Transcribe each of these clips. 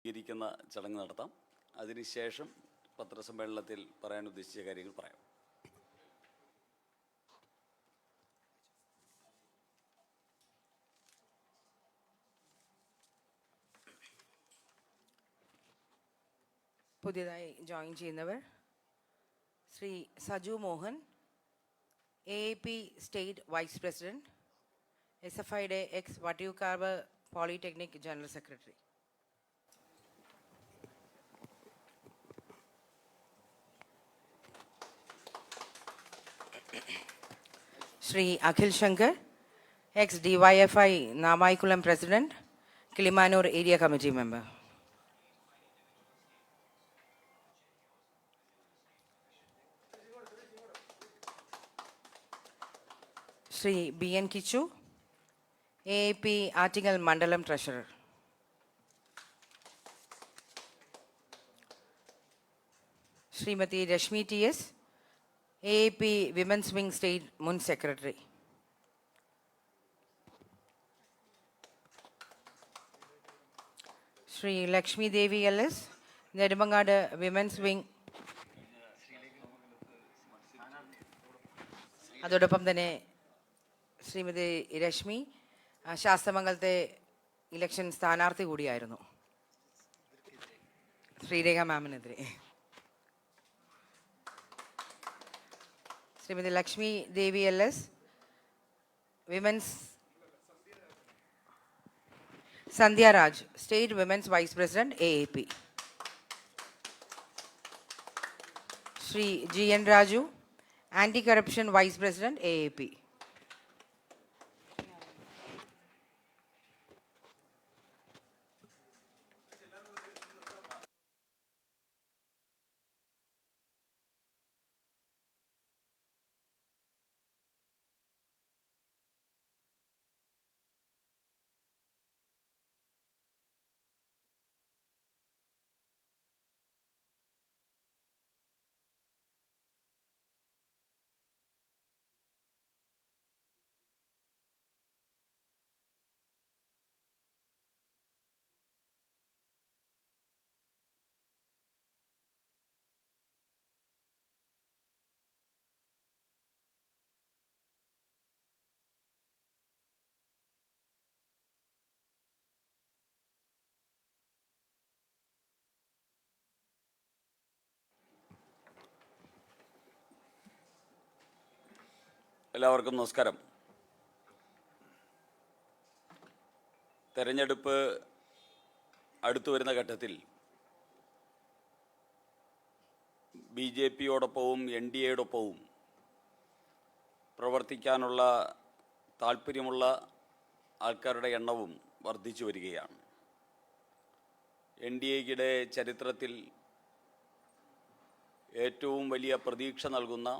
ഇരിക്കുന്ന ചടങ്ങ് നടത്താം. അതിനുശേഷം പത്രസമ്മേളനത്തിൽ പറയാൻ ഉദ്ദേശിച്ച കാര്യങ്ങൾ പറയാം. പുതിയതായി ജോയിൻ ചെയ്യുന്നവർ Shri Saju Mohan, AAP state vice president, SFIയുടെ ex Vattiyoorkavu polytechnic general secretary. Shri Akhil Shankar, ex DYFI Namayikkulam president, Kilimanoor area committee member. Shri BN Kichu, AAP Attingal മണ്ഡലം treasurer. Shrimati Reshmi TS, AAP women's wing state മുൻ secretary. Shri Lakshmi Devi LS, Nedumangad women's wing. അതോടൊപ്പം തന്നെ ശ്രീമതി രശ്മി ശാസ്തമംഗലത്തെ ഇലക്ഷൻ സ്ഥാനാർത്ഥി കൂടിയായിരുന്നു, ശ്രീരേഖ മാമിനെതിരെ. Shrimati Lakshmi Devi LS, women's. Sandhya Raj, state women's vice president, AAP. Shri GN Raju, anti corruption vice president, AAP. എല്ലാവർക്കും നമസ്കാരം. തെരഞ്ഞെടുപ്പ് അടുത്തു വരുന്ന ഘട്ടത്തിൽ BJPയോടൊപ്പവും NDAയോടൊപ്പവും പ്രവർത്തിക്കാനുള്ള താല്പര്യമുള്ള ആൾക്കാരുടെ എണ്ണവും വർദ്ധിച്ചു വരികയാണ്. NDAയുടെ ചരിത്രത്തിൽ ഏറ്റവും വലിയ പ്രതീക്ഷ നൽകുന്ന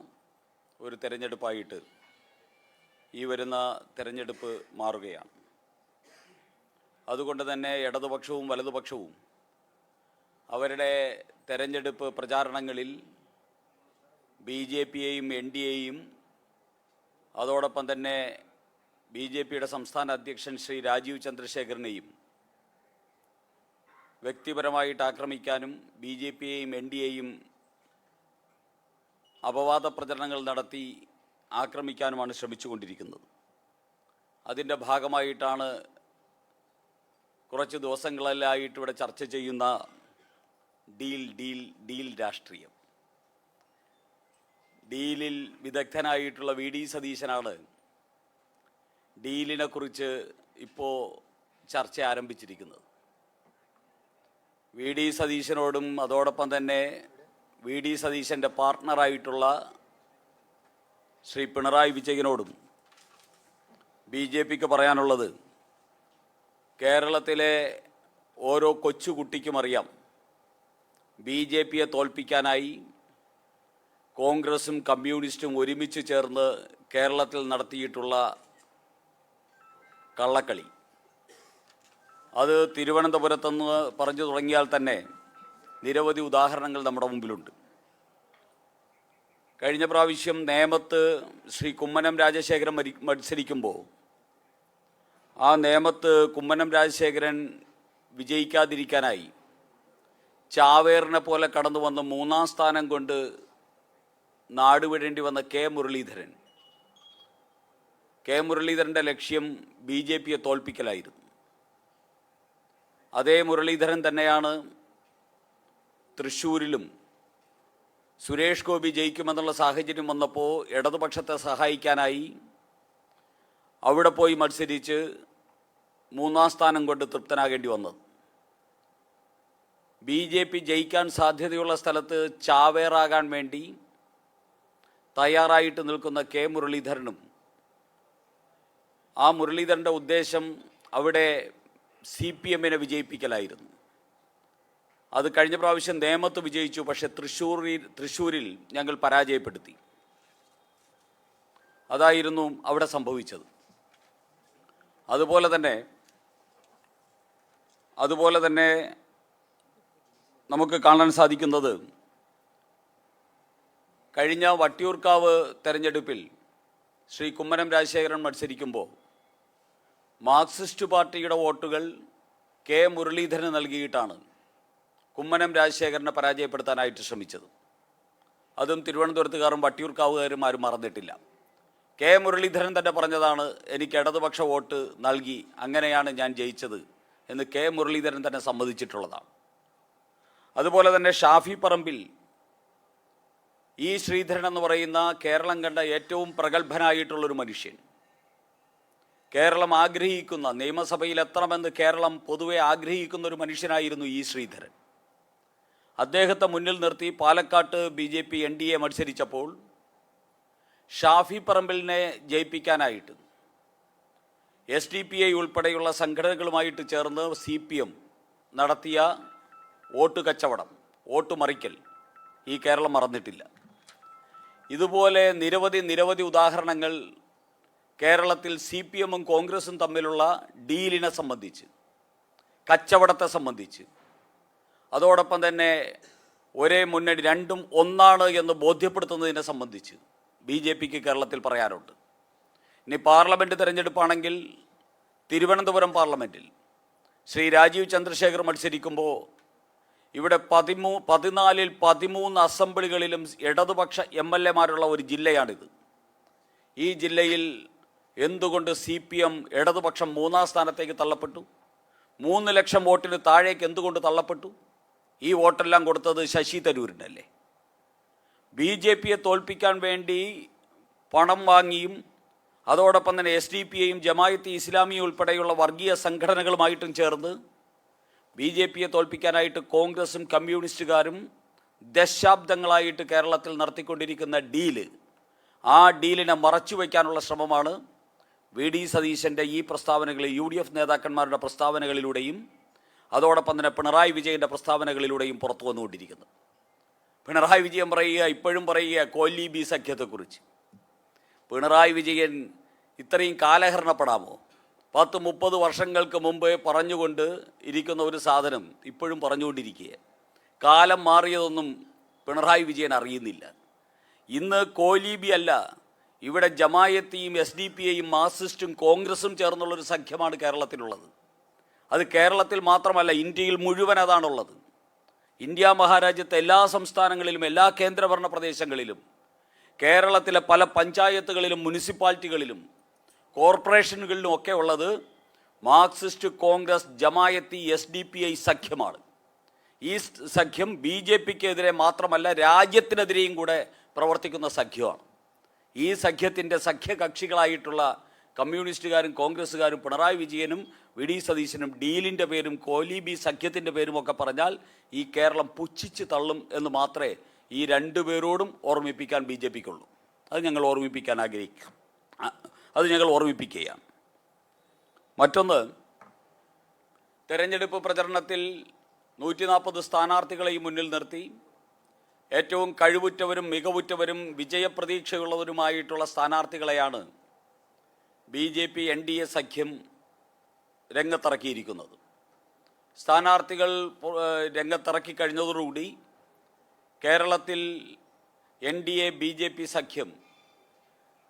ഒരു തെരഞ്ഞെടുപ്പായിട്ട് ഈ വരുന്ന തെരഞ്ഞെടുപ്പ് മാറുകയാണ്. അതുകൊണ്ട് തന്നെ ഇടതുപക്ഷവും വലതുപക്ഷവും അവരുടെ തെരഞ്ഞെടുപ്പ് പ്രചാരണങ്ങളിൽ BJPയെയും NDAയെയും അതോടൊപ്പം തന്നെ BJPയുടെ സംസ്ഥാന അധ്യക്ഷൻ ശ്രീ രാജീവ് ചന്ദ്രശേഖരനെയും വ്യക്തിപരമായിട്ട് ആക്രമിക്കാനും BJPയെയും NDAയെയും അപവാദ പ്രചരണങ്ങൾ നടത്തി ആക്രമിക്കാനുമാണ് ശ്രമിച്ചുകൊണ്ടിരിക്കുന്നത്. അതിൻ്റെ ഭാഗമായിട്ടാണ് കുറച്ച് ദിവസങ്ങളിലായിട്ട് ഇവിടെ ചർച്ച ചെയ്യുന്ന ഡീൽ രാഷ്ട്രീയം. ഡീലിൽ വിദഗ്ധനായിട്ടുള്ള VD സതീശനാണ് ഡീലിനെക്കുറിച്ച് ഇപ്പോൾ ചർച്ച ആരംഭിച്ചിരിക്കുന്നത്. VD സതീശനോടും അതോടൊപ്പം തന്നെ VD സതീശൻ്റെ പാർട്ട്ണറായിട്ടുള്ള ശ്രീ പിണറായി വിജയനോടും BJPക്ക് പറയാനുള്ളത്, കേരളത്തിലെ ഓരോ കൊച്ചുകുട്ടിക്കും അറിയാം BJPയെ തോൽപ്പിക്കാനായി കോൺഗ്രസും കമ്മ്യൂണിസ്റ്റും ഒരുമിച്ച് ചേർന്ന് കേരളത്തിൽ നടത്തിയിട്ടുള്ള കള്ളക്കളി. അത് തിരുവനന്തപുരത്തുനിന്ന് പറഞ്ഞു തുടങ്ങിയാൽ തന്നെ നിരവധി ഉദാഹരണങ്ങൾ നമ്മുടെ മുമ്പിലുണ്ട്. കഴിഞ്ഞ പ്രാവശ്യം നേമത്ത് ശ്രീ കുമ്മനം രാജശേഖരൻ മത്സരിക്കുമ്പോൾ ആ നേമത്ത് കുമ്മനം രാജശേഖരൻ വിജയിക്കാതിരിക്കാനായി ചാവേറിനെ പോലെ കടന്നു വന്ന് 3-ാം സ്ഥാനം കൊണ്ട് നാടുവിടേണ്ടി വന്ന കെ മുരളീധരൻ. കെ മുരളീധരൻ്റെ ലക്ഷ്യം BJPയെ തോൽപ്പിക്കലായിരുന്നു. അതേ മുരളീധരൻ തന്നെയാണ് തൃശ്ശൂരിലും സുരേഷ് ഗോപി ജയിക്കുമെന്നുള്ള സാഹചര്യം വന്നപ്പോൾ ഇടതുപക്ഷത്തെ സഹായിക്കാനായി അവിടെ പോയി മത്സരിച്ച് 3-ാം സ്ഥാനം കൊണ്ട് തൃപ്തനാകേണ്ടി വന്നത്. BJP ജയിക്കാൻ സാധ്യതയുള്ള സ്ഥലത്ത് ചാവേറാകാൻ വേണ്ടി തയ്യാറായിട്ട് നിൽക്കുന്ന കെ മുരളീധരനും, ആ മുരളീധരൻ്റെ ഉദ്ദേശം അവിടെ CPMനെ വിജയിപ്പിക്കലായിരുന്നു. അത് കഴിഞ്ഞ പ്രാവശ്യം നേമത്ത് വിജയിച്ചു, പക്ഷെ തൃശ്ശൂരിൽ ഞങ്ങൾ പരാജയപ്പെടുത്തി. അതായിരുന്നു അവിടെ സംഭവിച്ചത്. അതുപോലെ തന്നെ നമുക്ക് കാണാൻ സാധിക്കുന്നത് കഴിഞ്ഞ വട്ടിയൂർക്കാവ് തെരഞ്ഞെടുപ്പിൽ ശ്രീ കുമ്മനം രാജശേഖരൻ മത്സരിക്കുമ്പോൾ മാർക്സിസ്റ്റ് പാർട്ടിയുടെ വോട്ടുകൾ കെ മുരളീധരന് നൽകിയിട്ടാണ് കുമ്മനം രാജശേഖരനെ പരാജയപ്പെടുത്താനായിട്ട് ശ്രമിച്ചത്. അതും തിരുവനന്തപുരത്തുകാരും വട്ടിയൂർക്കാവുകാരും ആരും മറന്നിട്ടില്ല. കെ മുരളീധരൻ തന്നെ പറഞ്ഞതാണ്, എനിക്ക് ഇടതുപക്ഷ വോട്ട് നൽകി, അങ്ങനെയാണ് ഞാൻ ജയിച്ചത് എന്ന് കെ മുരളീധരൻ തന്നെ സമ്മതിച്ചിട്ടുള്ളതാണ്. അതുപോലെ തന്നെ ഷാഫി പറമ്പിൽ ഇ ശ്രീധരൻ എന്ന് പറയുന്ന കേരളം കണ്ട ഏറ്റവും പ്രഗത്ഭനായിട്ടുള്ളൊരു മനുഷ്യൻ, കേരളം ആഗ്രഹിക്കുന്ന, നിയമസഭയിൽ എത്തണമെന്ന് കേരളം പൊതുവെ ആഗ്രഹിക്കുന്ന ഒരു മനുഷ്യനായിരുന്നു ഇ ശ്രീധരൻ. അദ്ദേഹത്തെ മുന്നിൽ നിർത്തി പാലക്കാട്ട് BJP NDA മത്സരിച്ചപ്പോൾ ഷാഫി പറമ്പിലിനെ ജയിപ്പിക്കാനായിട്ട് SDPI ഉൾപ്പെടെയുള്ള സംഘടനകളുമായിട്ട് ചേർന്ന് CPM നടത്തിയ വോട്ട് കച്ചവടം, വോട്ട് മറിക്കൽ ഈ കേരളം മറന്നിട്ടില്ല. ഇതുപോലെ നിരവധി ഉദാഹരണങ്ങൾ കേരളത്തിൽ CPMും കോൺഗ്രസും തമ്മിലുള്ള ഡീലിനെ സംബന്ധിച്ച്, കച്ചവടത്തെ സംബന്ധിച്ച്, അതോടൊപ്പം തന്നെ ഒരേ മുന്നണി, രണ്ടും ഒന്നാണ് എന്ന് ബോധ്യപ്പെടുത്തുന്നതിനെ സംബന്ധിച്ച് BJPക്ക് കേരളത്തിൽ പറയാനുണ്ട്. ഇനി പാർലമെൻറ്റ് തിരഞ്ഞെടുപ്പാണെങ്കിൽ തിരുവനന്തപുരം പാർലമെൻറ്റിൽ ശ്രീ രാജീവ് ചന്ദ്രശേഖർ മത്സരിക്കുമ്പോൾ ഇവിടെ 14-ൽ 13 അസംബ്ലികളിലും ഇടതുപക്ഷ MLAമാരുള്ള ഒരു ജില്ലയാണിത്. ഈ ജില്ലയിൽ എന്തുകൊണ്ട് CPM ഇടതുപക്ഷം 3-ാം സ്ഥാനത്തേക്ക് തള്ളപ്പെട്ടു? 3 ലക്ഷം വോട്ടിന് താഴേക്ക് എന്തുകൊണ്ട് തള്ളപ്പെട്ടു? ഈ വോട്ടെല്ലാം കൊടുത്തത് ശശി തരൂരിനല്ലേ? BJPയെ തോൽപ്പിക്കാൻ വേണ്ടി പണം വാങ്ങിയും അതോടൊപ്പം തന്നെ SDPയും ജമായത്ത് ഇസ്ലാമിയും ഉൾപ്പെടെയുള്ള വർഗീയ സംഘടനകളുമായിട്ടും ചേർന്ന് BJPയെ തോൽപ്പിക്കാനായിട്ട് കോൺഗ്രസും കമ്മ്യൂണിസ്റ്റുകാരും ദശാബ്ദങ്ങളായിട്ട് കേരളത്തിൽ നടത്തിക്കൊണ്ടിരിക്കുന്ന ഡീല്, ആ ഡീലിനെ മറച്ചുവെക്കാനുള്ള ശ്രമമാണ് VD സതീശൻ്റെ ഈ പ്രസ്താവനകളിൽ, UDF നേതാക്കന്മാരുടെ പ്രസ്താവനകളിലൂടെയും അതോടൊപ്പം തന്നെ പിണറായി വിജയൻ്റെ പ്രസ്താവനകളിലൂടെയും പുറത്തു വന്നുകൊണ്ടിരിക്കുന്നത്. പിണറായി വിജയൻ ഇപ്പോഴും പറയുക കോലീബി സഖ്യത്തെക്കുറിച്ച്. പിണറായി വിജയൻ ഇത്രയും കാലഹരണപ്പെടാമോ? 10-30 വർഷങ്ങൾക്ക് മുമ്പ് പറഞ്ഞുകൊണ്ട് ഇരിക്കുന്ന ഒരു സാധനം ഇപ്പോഴും പറഞ്ഞുകൊണ്ടിരിക്കുക. കാലം മാറിയതൊന്നും പിണറായി വിജയൻ അറിയുന്നില്ല. ഇന്ന് കോലീബി അല്ല, ഇവിടെ ജമായത്തിയും SDPയും മാർക്സിസ്റ്റും കോൺഗ്രസും ചേർന്നുള്ളൊരു സഖ്യമാണ് കേരളത്തിലുള്ളത്. അത് കേരളത്തിൽ മാത്രമല്ല, ഇന്ത്യയിൽ മുഴുവൻ അതാണുള്ളത്. ഇന്ത്യ മഹാരാജ്യത്തെ എല്ലാ സംസ്ഥാനങ്ങളിലും എല്ലാ കേന്ദ്രഭരണ പ്രദേശങ്ങളിലും കേരളത്തിലെ പല പഞ്ചായത്തുകളിലും മുനിസിപ്പാലിറ്റികളിലും കോർപ്പറേഷനുകളിലും ഒക്കെ ഉള്ളത് മാർക്സിസ്റ്റ്, കോൺഗ്രസ്, ജമായത്തി, SDPI സഖ്യമാണ്. ഈ സഖ്യം BJPക്കെതിരെ മാത്രമല്ല രാജ്യത്തിനെതിരെയും കൂടെ പ്രവർത്തിക്കുന്ന സഖ്യമാണ്. ഈ സഖ്യത്തിൻ്റെ സഖ്യകക്ഷികളായിട്ടുള്ള കമ്മ്യൂണിസ്റ്റുകാരും കോൺഗ്രസ്സുകാരും പിണറായി വിജയനും VD സതീശനും ഡീലിൻ്റെ പേരും കോലീബി സഖ്യത്തിൻ്റെ പേരുമൊക്കെ പറഞ്ഞാൽ ഈ കേരളം പുച്ഛിച്ച് തള്ളും എന്ന് മാത്രമേ ഈ രണ്ടുപേരോടും ഓർമ്മിപ്പിക്കാൻ BJPക്കുള്ളൂ. അത് ഞങ്ങൾ ഓർമ്മിപ്പിക്കാൻ ആഗ്രഹിക്കും. അത് ഞങ്ങൾ ഓർമ്മിപ്പിക്കുകയാണ്. മറ്റൊന്ന്, തെരഞ്ഞെടുപ്പ് പ്രചരണത്തിൽ 140 സ്ഥാനാർത്ഥികളെയും മുന്നിൽ നിർത്തി ഏറ്റവും കഴിവുറ്റവരും മികവുറ്റവരും വിജയപ്രതീക്ഷയുള്ളവരുമായിട്ടുള്ള സ്ഥാനാർത്ഥികളെയാണ് BJP NDA സഖ്യം രംഗത്തിറക്കിയിരിക്കുന്നത്. സ്ഥാനാർത്ഥികൾ രംഗത്തിറക്കി കഴിഞ്ഞതോടുകൂടി കേരളത്തിൽ NDA BJP സഖ്യം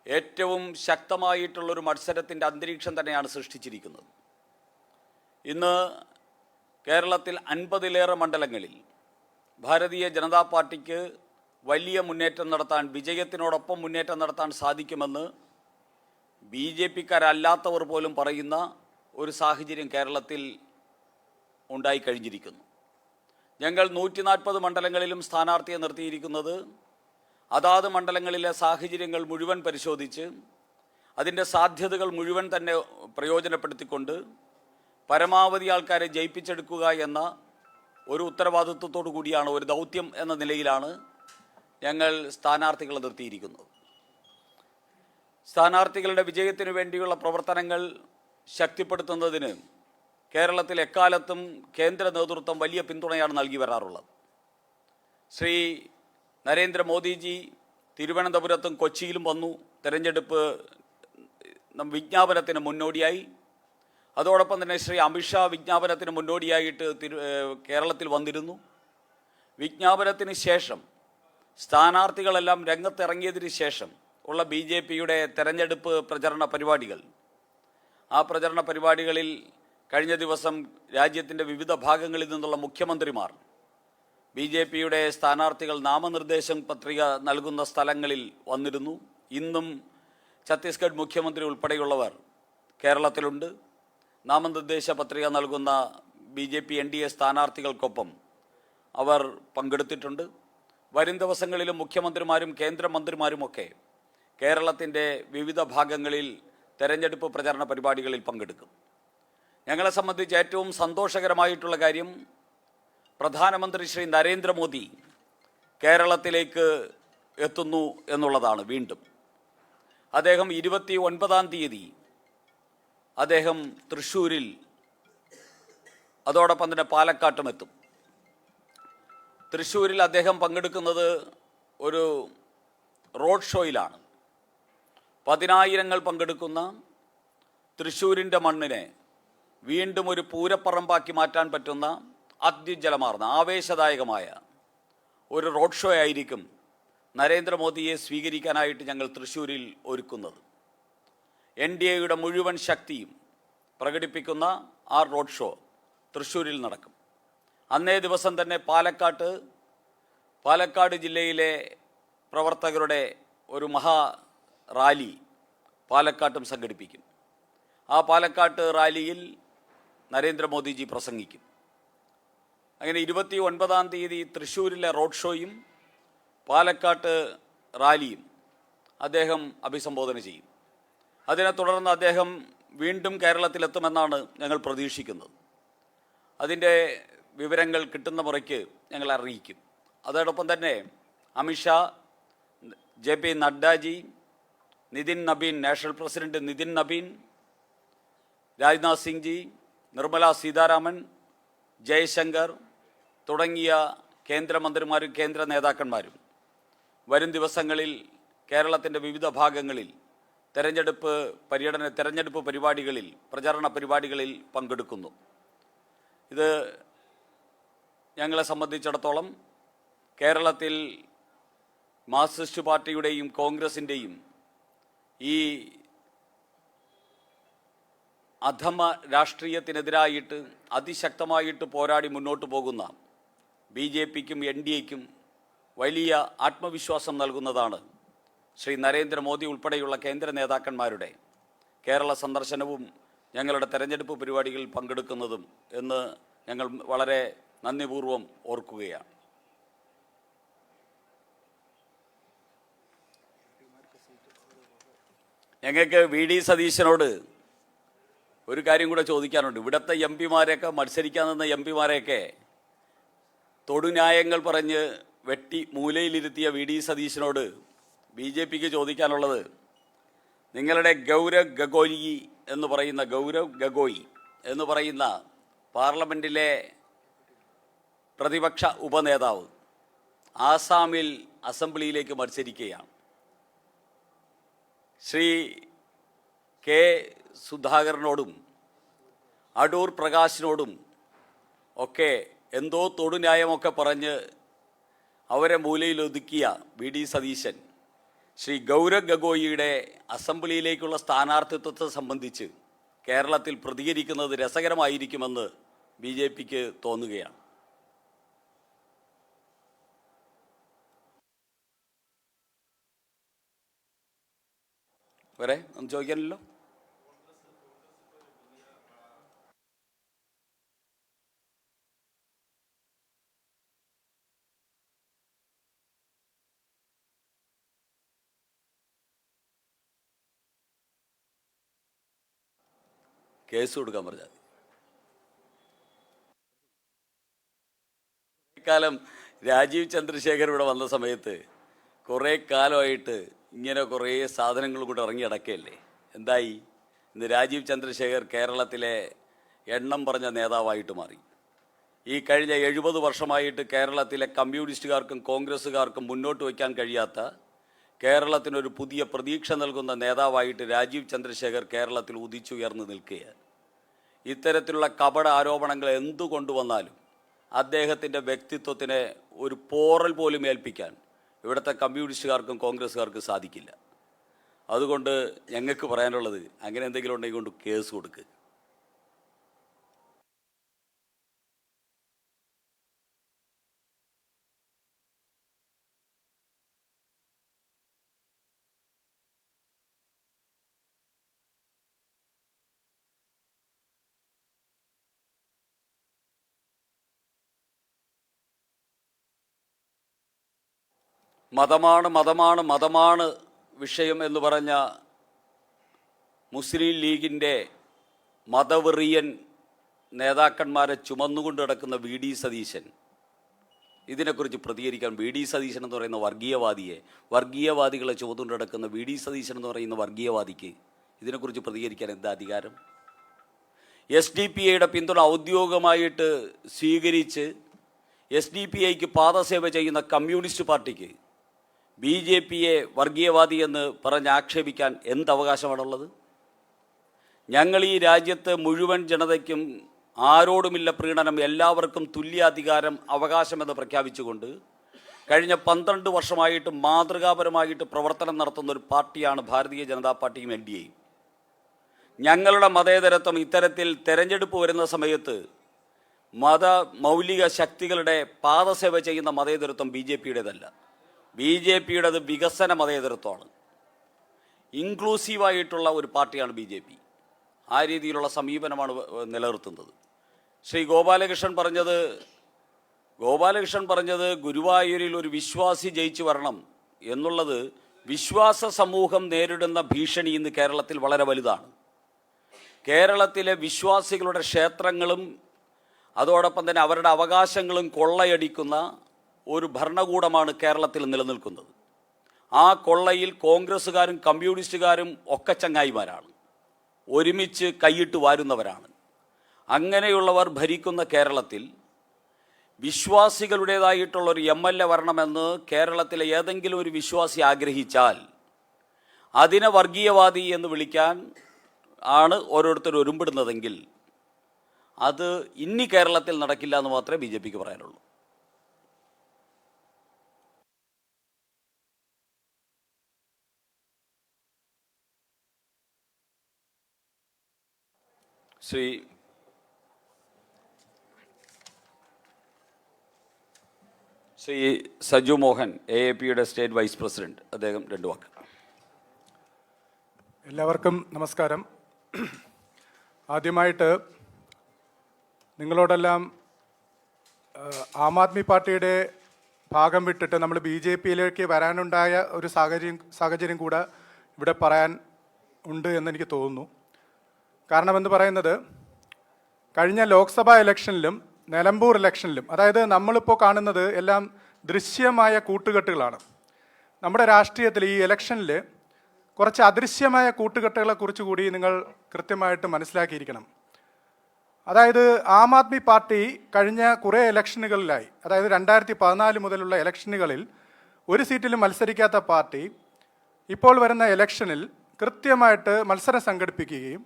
ഏറ്റവും ശക്തമായിട്ടുള്ളൊരു മത്സരത്തിൻ്റെ അന്തരീക്ഷം തന്നെയാണ് സൃഷ്ടിച്ചിരിക്കുന്നത്. ഇന്ന് കേരളത്തിൽ 50-ലേറെ മണ്ഡലങ്ങളിൽ ഭാരതീയ ജനതാ പാർട്ടിക്ക് വലിയ മുന്നേറ്റം നടത്താൻ, വിജയത്തിനോടൊപ്പം മുന്നേറ്റം നടത്താൻ സാധിക്കുമെന്ന് BJP-ക്കാരല്ലാത്തവർ പോലും പറയുന്ന ഒരു സാഹചര്യം കേരളത്തിൽ ഉണ്ടായിക്കഴിഞ്ഞിരിക്കുന്നു. ഞങ്ങൾ 140 മണ്ഡലങ്ങളിലും സ്ഥാനാർത്ഥിയെ നിർത്തിയിരിക്കുന്നത് അതാത് മണ്ഡലങ്ങളിലെ സാഹചര്യങ്ങൾ മുഴുവൻ പരിശോധിച്ച് അതിൻ്റെ സാധ്യതകൾ മുഴുവൻ തന്നെ പ്രയോജനപ്പെടുത്തിക്കൊണ്ട് പരമാവധി ആൾക്കാരെ ജയിപ്പിച്ചെടുക്കുക എന്ന ഒരു ഉത്തരവാദിത്വത്തോടു കൂടിയാണ്, ഒരു ദൗത്യം എന്ന നിലയിലാണ് ഞങ്ങൾ സ്ഥാനാർത്ഥികളെ നിർത്തിയിരിക്കുന്നത്. സ്ഥാനാർത്ഥികളുടെ വിജയത്തിനു വേണ്ടിയുള്ള പ്രവർത്തനങ്ങൾ ശക്തിപ്പെടുത്തുന്നതിന് കേരളത്തിൽ എക്കാലത്തും കേന്ദ്ര നേതൃത്വം വലിയ പിന്തുണയാണ് നൽകി വരാറുള്ളത്. ശ്രീ നരേന്ദ്രമോദിജി തിരുവനന്തപുരത്തും കൊച്ചിയിലും വന്നു തെരഞ്ഞെടുപ്പ് വിജ്ഞാപനത്തിന് മുന്നോടിയായി. അതോടൊപ്പം തന്നെ ശ്രീ അമിത്ഷാ വിജ്ഞാപനത്തിന് മുന്നോടിയായിട്ട് കേരളത്തിൽ വന്നിരുന്നു. വിജ്ഞാപനത്തിന് ശേഷം സ്ഥാനാർത്ഥികളെല്ലാം രംഗത്തിറങ്ങിയതിന് ശേഷം ഉള്ള BJP-യുടെ തെരഞ്ഞെടുപ്പ് പ്രചരണ പരിപാടികൾ, ആ പ്രചരണ പരിപാടികളിൽ കഴിഞ്ഞ ദിവസം രാജ്യത്തിൻ്റെ വിവിധ ഭാഗങ്ങളിൽ നിന്നുള്ള മുഖ്യമന്ത്രിമാർ BJP-യുടെ സ്ഥാനാർത്ഥികൾ നാമനിർദ്ദേശം പത്രിക നൽകുന്ന സ്ഥലങ്ങളിൽ വന്നിരുന്നു. ഇന്നും ഛത്തീസ്ഗഡ് മുഖ്യമന്ത്രി ഉൾപ്പെടെയുള്ളവർ കേരളത്തിലുണ്ട്. നാമനിർദ്ദേശ പത്രിക നൽകുന്ന BJP NDA സ്ഥാനാർത്ഥികൾക്കൊപ്പം അവർ പങ്കെടുത്തിട്ടുണ്ട്. വരും ദിവസങ്ങളിലും മുഖ്യമന്ത്രിമാരും കേന്ദ്രമന്ത്രിമാരുമൊക്കെ കേരളത്തിൻ്റെ വിവിധ ഭാഗങ്ങളിൽ തെരഞ്ഞെടുപ്പ് പ്രചരണ പരിപാടികളിൽ പങ്കെടുക്കും. ഞങ്ങളെ സംബന്ധിച്ച് ഏറ്റവും സന്തോഷകരമായിട്ടുള്ള കാര്യം, പ്രധാനമന്ത്രി ശ്രീ നരേന്ദ്രമോദി കേരളത്തിലേക്ക് എത്തുന്നു എന്നുള്ളതാണ്. വീണ്ടും അദ്ദേഹം 29-ാം തീയതി അദ്ദേഹം തൃശ്ശൂരിൽ, അതോടൊപ്പം തന്നെ പാലക്കാട്ടും എത്തും. തൃശ്ശൂരിൽ അദ്ദേഹം പങ്കെടുക്കുന്നത് ഒരു റോഡ് ഷോയിലാണ്. 10,000 പങ്കെടുക്കുന്ന തൃശ്ശൂരിൻ്റെ മണ്ണിനെ വീണ്ടും ഒരു പൂരപ്പറമ്പാക്കി മാറ്റാൻ പറ്റുന്ന അത്യുജ്വലമാർന്ന ആവേശദായകമായ ഒരു റോഡ് ഷോ ആയിരിക്കും നരേന്ദ്രമോദിയെ സ്വീകരിക്കാനായിട്ട് ഞങ്ങൾ തൃശ്ശൂരിൽ ഒരുക്കുന്നത്. NDA-യുടെ മുഴുവൻ ശക്തിയും പ്രകടിപ്പിക്കുന്ന ആ റോഡ് ഷോ തൃശ്ശൂരിൽ നടക്കും. അന്നേ ദിവസം തന്നെ പാലക്കാട് ജില്ലയിലെ പ്രവർത്തകരുടെ ഒരു മഹാ റാലി പാലക്കാട്ടും സംഘടിപ്പിക്കും. ആ പാലക്കാട്ട് റാലിയിൽ നരേന്ദ്രമോദിജി പ്രസംഗിക്കും. അങ്ങനെ 29-ാം തീയതി തൃശ്ശൂരിലെ റോഡ് ഷോയും പാലക്കാട്ട് റാലിയും അദ്ദേഹം അഭിസംബോധന ചെയ്യും. അതിനെ തുടർന്ന് അദ്ദേഹം വീണ്ടും കേരളത്തിലെത്തുമെന്നാണ് ഞങ്ങൾ പ്രതീക്ഷിക്കുന്നത്. അതിൻ്റെ വിവരങ്ങൾ കിട്ടുന്ന മുറയ്ക്ക് ഞങ്ങൾ അറിയിക്കും. അതോടൊപ്പം തന്നെ Amit Shah, JP Nadda ji, Nitin Nabin, national president Nitin Nabin, Rajnath Singh ji, Nirmala Sitharaman, Jaishankar തുടങ്ങിയ കേന്ദ്രമന്ത്രിമാരും കേന്ദ്ര നേതാക്കന്മാരും വരും ദിവസങ്ങളിൽ കേരളത്തിൻ്റെ വിവിധ ഭാഗങ്ങളിൽ തെരഞ്ഞെടുപ്പ് പരിപാടികളിൽ, പ്രചാരണ പരിപാടികളിൽ പങ്കെടുക്കുന്നു. ഇത് ഞങ്ങളെ സംബന്ധിച്ചിടത്തോളം കേരളത്തിൽ മാർക്സിസ്റ്റ് പാർട്ടിയുടെയും കോൺഗ്രസിൻ്റെയും ഈ അധമ രാഷ്ട്രീയത്തിനെതിരായിട്ട് അതിശക്തമായിട്ട് പോരാടി മുന്നോട്ട് പോകുന്ന BJP-ക്കും NDA-ക്കും വലിയ ആത്മവിശ്വാസം നൽകുന്നതാണ് ശ്രീ നരേന്ദ്രമോദി ഉൾപ്പെടെയുള്ള കേന്ദ്ര നേതാക്കന്മാരുടെ കേരള സന്ദർശനവും ഞങ്ങളുടെ തെരഞ്ഞെടുപ്പ് പരിപാടികളിൽ പങ്കെടുക്കുന്നതും എന്ന് ഞങ്ങൾ വളരെ നന്ദിപൂർവ്വം ഓർക്കുകയാണ്. ഞങ്ങൾക്ക് VD സതീശനോട് ഒരു കാര്യം കൂടെ ചോദിക്കാനുണ്ട്. ഇവിടുത്തെ MP-മാരെയൊക്കെ, മത്സരിക്കാൻ നിന്ന MP-മാരെയൊക്കെ തൊടുന്യായങ്ങൾ പറഞ്ഞ് വെട്ടി മൂലയിലിരുത്തിയ VD സതീശനോട് BJP-ക്ക് ചോദിക്കാനുള്ളത്, നിങ്ങളുടെ ഗൗരവ് ഗഗോയി എന്ന് പറയുന്ന പാർലമെൻറ്റിലെ പ്രതിപക്ഷ ഉപനേതാവ് ആസാമിൽ അസംബ്ലിയിലേക്ക് മത്സരിക്കുകയാണ്. ശ്രീ K. സുധാകരനോടും അടൂർ പ്രകാശിനോടും ഒക്കെ എന്തോ തൊടുന്യായമൊക്കെ പറഞ്ഞ് അവരെ മൂലയിലൊതുക്കിയ VD സതീശൻ ശ്രീ ഗൗരവ് ഗഗോയിയുടെ അസംബ്ലിയിലേക്കുള്ള സ്ഥാനാർത്ഥിത്വത്തെ സംബന്ധിച്ച് കേരളത്തിൽ പ്രതികരിക്കുന്നത് രസകരമായിരിക്കുമെന്ന് BJP-ക്ക് തോന്നുകയാണ്. വരെ ഒന്നും ചോദിക്കാനില്ലല്ലോ. കേസ് കൊടുക്കാൻ പറഞ്ഞാൽ കാലം രാജീവ് ചന്ദ്രശേഖർ ഇവിടെ വന്ന സമയത്ത് കുറേ കാലമായിട്ട് ഇങ്ങനെ കുറേ സാധനങ്ങൾ കൂടെ ഇറങ്ങി അടക്കയല്ലേ. എന്തായി? ഇന്ന് രാജീവ് ചന്ദ്രശേഖർ കേരളത്തിലെ എണ്ണം പറഞ്ഞ നേതാവായിട്ട് മാറി. ഈ കഴിഞ്ഞ 70 വർഷമായിട്ട് കേരളത്തിലെ കമ്മ്യൂണിസ്റ്റുകാർക്കും കോൺഗ്രസ്സുകാർക്കും മുന്നോട്ട് വയ്ക്കാൻ കഴിയാത്ത കേരളത്തിനൊരു പുതിയ പ്രതീക്ഷ നൽകുന്ന നേതാവായിട്ട് രാജീവ് ചന്ദ്രശേഖർ കേരളത്തിൽ ഉദിച്ചുയർന്നു നിൽക്കുകയാണ്. ഇത്തരത്തിലുള്ള കപട ആരോപണങ്ങൾ എന്തു കൊണ്ടുവന്നാലും അദ്ദേഹത്തിൻ്റെ വ്യക്തിത്വത്തിനെ ഒരു പോറൽ പോലും ഏൽപ്പിക്കാൻ ഇവിടുത്തെ കമ്മ്യൂണിസ്റ്റുകാർക്കും കോൺഗ്രസ്സുകാർക്കും സാധിക്കില്ല. അതുകൊണ്ട് ഞങ്ങൾക്ക് പറയാനുള്ളത്, അങ്ങനെ എന്തെങ്കിലും ഉണ്ടെങ്കിൽ കൊണ്ട് കേസ് കൊടുക്കുക. മതമാണ് വിഷയം എന്ന് പറഞ്ഞ മുസ്ലിം ലീഗിൻ്റെ മതവെറിയൻ നേതാക്കന്മാരെ ചുമന്നുകൊണ്ട് കിടക്കുന്ന വി ഡി സതീശൻ ഇതിനെക്കുറിച്ച് പ്രതികരിക്കാൻ, വി ഡി സതീശൻ എന്ന് പറയുന്ന വർഗീയവാദികളെ ചുമന്നുകൊണ്ട് കിടക്കുന്ന വി ഡി സതീശൻ എന്ന് പറയുന്ന വർഗീയവാദിക്ക് ഇതിനെക്കുറിച്ച് പ്രതികരിക്കാൻ എന്താ അധികാരം? SDPIയുടെ പിന്തുണ ഔദ്യോഗികമായിട്ട് സ്വീകരിച്ച് SDPIക്ക് പാദസേവ ചെയ്യുന്ന കമ്മ്യൂണിസ്റ്റ് പാർട്ടിക്ക് BJPയെ വർഗീയവാദി എന്ന് പറഞ്ഞ് ആക്ഷേപിക്കാൻ എന്ത് അവകാശമാണുള്ളത്? ഞങ്ങൾ ഈ രാജ്യത്ത് മുഴുവൻ ജനതയ്ക്കും ആരോടുമില്ല പ്രീണനം, എല്ലാവർക്കും തുല്യാധികാരം, അവകാശമെന്ന് പ്രഖ്യാപിച്ചുകൊണ്ട് കഴിഞ്ഞ 12 വർഷമായിട്ട് മാതൃകാപരമായിട്ട് പ്രവർത്തനം നടത്തുന്ന ഒരു പാർട്ടിയാണ് ഭാരതീയ ജനതാ പാർട്ടിയും NDAയും. ഞങ്ങളുടെ മതേതരത്വം ഇത്തരത്തിൽ തെരഞ്ഞെടുപ്പ് വരുന്ന സമയത്ത് മൗലിക ശക്തികളുടെ പാദസേവ ചെയ്യുന്ന മതേതരത്വം BJPയുടേതല്ല. BJPയുടേത് വികസന മതേതരത്വമാണ്. ഇൻക്ലൂസീവായിട്ടുള്ള ഒരു പാർട്ടിയാണ് BJP. ആ രീതിയിലുള്ള സമീപനമാണ് നിലനിർത്തുന്നത്. ശ്രീ ഗോപാലകൃഷ്ണൻ പറഞ്ഞത് ഗുരുവായൂരിൽ ഒരു വിശ്വാസി ജയിച്ചു വരണം എന്നുള്ളത്, വിശ്വാസ സമൂഹം നേരിടുന്ന ഭീഷണി ഇന്ന് കേരളത്തിൽ വളരെ വലുതാണ്. കേരളത്തിലെ വിശ്വാസികളുടെ ക്ഷേത്രങ്ങളും അതോടൊപ്പം തന്നെ അവരുടെ അവകാശങ്ങളും കൊള്ളയടിക്കുന്ന ഒരു ഭരണകൂടമാണ് കേരളത്തിൽ നിലനിൽക്കുന്നത്. ആ കൊള്ളയിൽ കോൺഗ്രസ്സുകാരും കമ്മ്യൂണിസ്റ്റുകാരും ഒക്കെ ചങ്ങായിമാരാണ്, ഒരുമിച്ച് കൈയിട്ട് വാരുന്നവരാണ്. അങ്ങനെയുള്ളവർ ഭരിക്കുന്ന കേരളത്തിൽ വിശ്വാസികളുടേതായിട്ടുള്ളൊരു MLA വരണമെന്ന് കേരളത്തിലെ ഏതെങ്കിലും ഒരു വിശ്വാസി ആഗ്രഹിച്ചാൽ അതിനെ വർഗീയവാദി എന്ന് വിളിക്കാൻ ആണ് ഓരോരുത്തർ ഒരുമ്പിടുന്നതെങ്കിൽ അത് ഇനി കേരളത്തിൽ നടക്കില്ല എന്ന് മാത്രമേ BJPക്ക് പറയാനുള്ളൂ. ശ്രീ സജു മോഹൻ, AAPയുടെ സ്റ്റേറ്റ് വൈസ് പ്രസിഡന്റ്, അദ്ദേഹം 2 വാക്ക്. എല്ലാവർക്കും നമസ്കാരം. ആദ്യമായിട്ട് നിങ്ങളോടെല്ലാം ആം ആദ്മി പാർട്ടിയുടെ ഭാഗം വിട്ടിട്ട് നമ്മൾ BJPയിലേക്ക് വരാനുണ്ടായ ഒരു സാഹചര്യം കൂടെ ഇവിടെ പറയാൻ ഉണ്ട് എന്നെനിക്ക് തോന്നുന്നു. കാരണം എന്ന് പറയുന്നത്, കഴിഞ്ഞ ലോക്സഭാ ഇലക്ഷനിലും നിലമ്പൂർ ഇലക്ഷനിലും, അതായത് നമ്മളിപ്പോൾ കാണുന്നത് എല്ലാം ദൃശ്യമായ കൂട്ടുകെട്ടുകളാണ്. നമ്മുടെ രാഷ്ട്രീയത്തിൽ ഈ ഇലക്ഷനിൽ കുറച്ച് അദൃശ്യമായ കൂട്ടുകെട്ടുകളെക്കുറിച്ച് കൂടി നിങ്ങൾ കൃത്യമായിട്ട് മനസ്സിലാക്കിയിരിക്കണം. അതായത് ആം ആദ്മി പാർട്ടി കഴിഞ്ഞ കുറേ ഇലക്ഷനുകളിലായി, അതായത് 2014 മുതലുള്ള ഇലക്ഷനുകളിൽ ഒരു സീറ്റിലും മത്സരിക്കാത്ത പാർട്ടി ഇപ്പോൾ വരുന്ന ഇലക്ഷനിൽ കൃത്യമായിട്ട് മത്സരം സംഘടിപ്പിക്കുകയും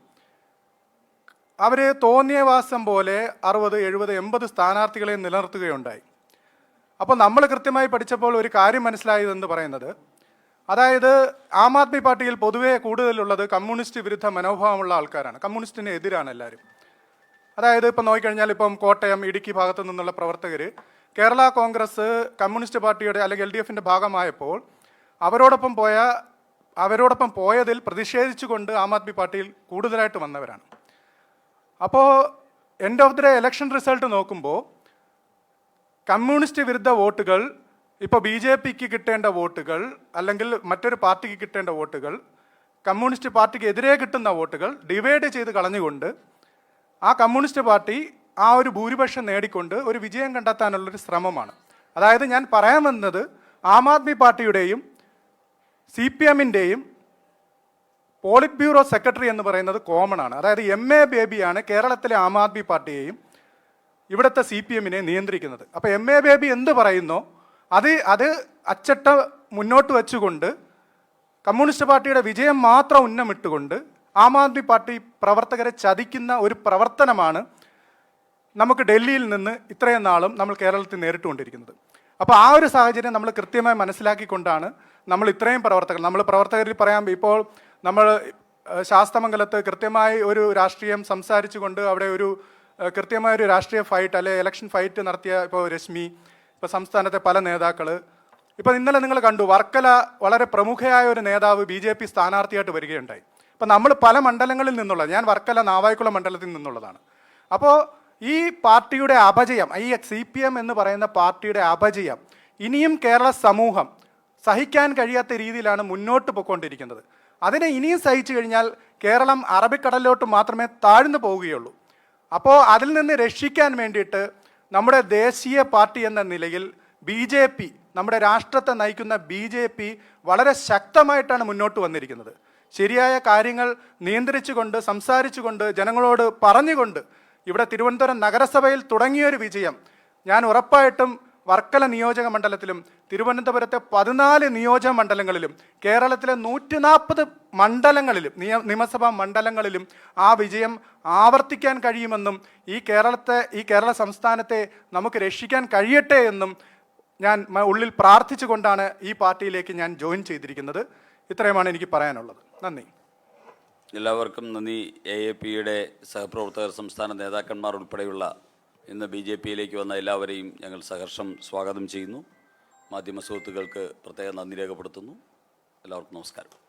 അവർ തോന്നിയ വാസം പോലെ 60, 70, 80 സ്ഥാനാർത്ഥികളെ നിലനിർത്തുകയുണ്ടായി. അപ്പോൾ നമ്മൾ കൃത്യമായി പഠിച്ചപ്പോൾ ഒരു കാര്യം മനസ്സിലായതെന്ന് പറയുന്നത്, അതായത് ആം ആദ്മി പാർട്ടിയിൽ പൊതുവേ കൂടുതലുള്ളത് കമ്മ്യൂണിസ്റ്റ് വിരുദ്ധ മനോഭാവമുള്ള ആൾക്കാരാണ്. കമ്മ്യൂണിസ്റ്റിന് എതിരാണ് എല്ലാവരും. അതായത് ഇപ്പം നോക്കിക്കഴിഞ്ഞാൽ ഇപ്പം കോട്ടയം, ഇടുക്കി ഭാഗത്തു നിന്നുള്ള പ്രവർത്തകർ കേരള കോൺഗ്രസ് കമ്മ്യൂണിസ്റ്റ് പാർട്ടിയുടെ അല്ലെങ്കിൽ LDFന്റെ ഭാഗമായപ്പോൾ അവരോടൊപ്പം പോയ അവരോടൊപ്പം പോയതിൽ പ്രതിഷേധിച്ചുകൊണ്ട് ആം ആദ്മി പാർട്ടിയിൽ കൂടുതലായിട്ട് വന്നവരാണ്. അപ്പോൾ end of the day election result നോക്കുമ്പോൾ കമ്മ്യൂണിസ്റ്റ് വിരുദ്ധ വോട്ടുകൾ, ഇപ്പോൾ BJPക്ക് കിട്ടേണ്ട വോട്ടുകൾ അല്ലെങ്കിൽ മറ്റൊരു പാർട്ടിക്ക് കിട്ടേണ്ട വോട്ടുകൾ, കമ്മ്യൂണിസ്റ്റ് പാർട്ടിക്ക് എതിരെ കിട്ടുന്ന വോട്ടുകൾ ഡിവൈഡ് ചെയ്ത് കളഞ്ഞുകൊണ്ട് ആ കമ്മ്യൂണിസ്റ്റ് പാർട്ടി ആ ഒരു ഭൂരിപക്ഷം നേടിക്കൊണ്ട് ഒരു വിജയം കണ്ടെത്താനുള്ളൊരു ശ്രമമാണ്. അതായത് ഞാൻ പറയാൻ വന്നത് ആം ആദ്മി പാർട്ടിയുടെയും CPMൻ്റെയും പോളിറ്റ് ബ്യൂറോ സെക്രട്ടറി എന്ന് പറയുന്നത് കോമൺ ആണ്. അതായത് MA ബേബിയാണ് കേരളത്തിലെ ആം ആദ്മി പാർട്ടിയെയും ഇവിടുത്തെ CPMനെ നിയന്ത്രിക്കുന്നത്. അപ്പോൾ MA ബേബി എന്ത് പറയുന്നോ അത് അച്ചട്ട മുന്നോട്ട് വെച്ചുകൊണ്ട് കമ്മ്യൂണിസ്റ്റ് പാർട്ടിയുടെ വിജയം മാത്രം ഉന്നമിട്ടുകൊണ്ട് ആം ആദ്മി പാർട്ടി പ്രവർത്തകരെ ചതിക്കുന്ന ഒരു പ്രവർത്തനമാണ് നമുക്ക് ഡൽഹിയിൽ നിന്ന് ഇത്രയും നാളും നമ്മൾ കേരളത്തിൽ നേരിട്ടുകൊണ്ടിരിക്കുന്നത്. അപ്പോൾ ആ ഒരു സാഹചര്യം നമ്മൾ കൃത്യമായി മനസ്സിലാക്കിക്കൊണ്ടാണ് നമ്മൾ ഇത്രയും പ്രവർത്തകരിൽ പറയാൻ, ഇപ്പോൾ നമ്മൾ ശാസ്തമംഗലത്ത് കൃത്യമായി ഒരു രാഷ്ട്രീയം സംസാരിച്ചുകൊണ്ട് അവിടെ ഒരു കൃത്യമായൊരു രാഷ്ട്രീയ ഫൈറ്റ് അല്ലെ ഇലക്ഷൻ ഫൈറ്റ് നടത്തിയ ഇപ്പോൾ രശ്മി, ഇപ്പോൾ സംസ്ഥാനത്തെ പല നേതാക്കൾ, ഇപ്പോൾ ഇന്നലെ നിങ്ങൾ കണ്ടു വർക്കല വളരെ പ്രമുഖയായ ഒരു നേതാവ് BJP സ്ഥാനാർത്ഥിയായിട്ട് വരികയുണ്ടായി. അപ്പോൾ നമ്മൾ പല മണ്ഡലങ്ങളിൽ നിന്നുള്ള, ഞാൻ വർക്കല നാവായിക്കുളം മണ്ഡലത്തിൽ നിന്നുള്ളതാണ്. അപ്പോൾ ഈ പാർട്ടിയുടെ അപജയം, ഈ CPM എന്ന് പറയുന്ന പാർട്ടിയുടെ അപജയം ഇനിയും കേരള സമൂഹം സഹിക്കാൻ കഴിയാത്ത രീതിയിലാണ് മുന്നോട്ട് പോയിക്കൊണ്ടിരിക്കുന്നത്. അതിനെ ഇനിയും സഹിച്ചു കഴിഞ്ഞാൽ കേരളം അറബിക്കടലിലോട്ട് മാത്രമേ താഴ്ന്നു പോവുകയുള്ളൂ. അപ്പോൾ അതിൽ നിന്ന് രക്ഷിക്കാൻ വേണ്ടിയിട്ട് നമ്മുടെ ദേശീയ പാർട്ടി എന്ന നിലയിൽ BJP, നമ്മുടെ രാഷ്ട്രത്തെ നയിക്കുന്ന BJP വളരെ ശക്തമായിട്ടാണ് മുന്നോട്ട് വന്നിരിക്കുന്നത്. ശരിയായ കാര്യങ്ങൾ നിയന്ത്രിച്ചുകൊണ്ട്, സംസാരിച്ചുകൊണ്ട്, ജനങ്ങളോട് പറഞ്ഞുകൊണ്ട് ഇവിടെ തിരുവനന്തപുരം നഗരസഭയിൽ തുടങ്ങിയൊരു വിജയം ഞാൻ ഉറപ്പായിട്ടും വർക്കല നിയോജക മണ്ഡലത്തിലും തിരുവനന്തപുരത്തെ 14 നിയോജക മണ്ഡലങ്ങളിലും കേരളത്തിലെ 140 മണ്ഡലങ്ങളിലും നിയമസഭാ മണ്ഡലങ്ങളിലും ആ വിജയം ആവർത്തിക്കാൻ കഴിയുമെന്നും ഈ കേരള സംസ്ഥാനത്തെ നമുക്ക് രക്ഷിക്കാൻ കഴിയട്ടെ എന്നും ഞാൻ ഉള്ളിൽ പ്രാർത്ഥിച്ചുകൊണ്ടാണ് ഈ പാർട്ടിയിലേക്ക് ഞാൻ ജോയിൻ ചെയ്തിരിക്കുന്നത്. ഇത്രയുമാണ് എനിക്ക് പറയാനുള്ളത്. നന്ദി. എല്ലാവർക്കും നന്ദി. AAPയുടെ സഹപ്രവർത്തകർ, സംസ്ഥാന നേതാക്കന്മാർ ഉൾപ്പെടെയുള്ള ഇന്ന് BJPയിലേക്ക് വന്ന എല്ലാവരെയും ഞങ്ങൾ സഹർഷം സ്വാഗതം ചെയ്യുന്നു. മാധ്യമ സുഹൃത്തുക്കൾക്ക് പ്രത്യേക നന്ദി രേഖപ്പെടുത്തുന്നു. എല്ലാവർക്കും നമസ്കാരം.